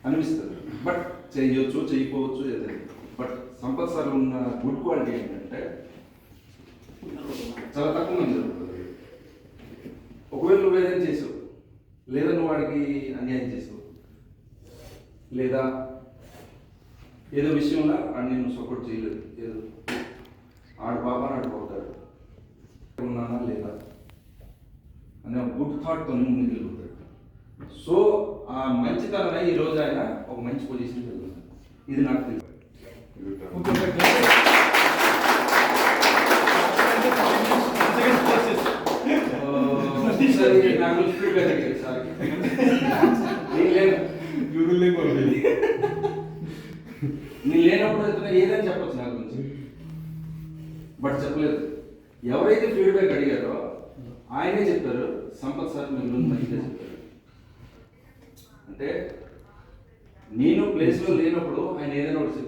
అనిపిస్తుంది. బట్ చేయొచ్చు, చేయకపోవచ్చు ఏదైనా. బట్ సంపత్ సార్ ఉన్న గుడ్ క్వాలిటీ ఏంటంటే చాలా తక్కువ మంది జరుగుతుంది. ఒకవేళ నువ్వు ఏదైనా చేసావు, లేదా నువ్వు వాడికి అన్యాయం చేసావు, లేదా ఏదో విషయంలో ఆడిని నువ్వు సపోర్ట్ చేయలేదు, ఏదో ఆడు బాబా నాడు పోతాడు ఉన్నానా లేదా అనే గుడ్ థాట్తో ముందుకు వెళ్ళిపోతాడు. సో ఆ మంచితనమే ఈరోజు ఆయన ఒక మంచి పొజిషన్ వెళ్తున్నాడు. ఇది నాకు తెలుసు. నాకు నేను లేనప్పుడు అయితే ఏదని చెప్పచ్చు నా గురించి, బట్ చెప్పలేదు. ఎవరైతే ఫీడ్బ్యాక్ అడిగారో ఆయనే చెప్పారు, సంపత్ సార్ మీరు మంచిగా చెప్పారు. అంటే నేను ప్లేస్లో లేనప్పుడు ఆయన ఏదైనా ఒకటి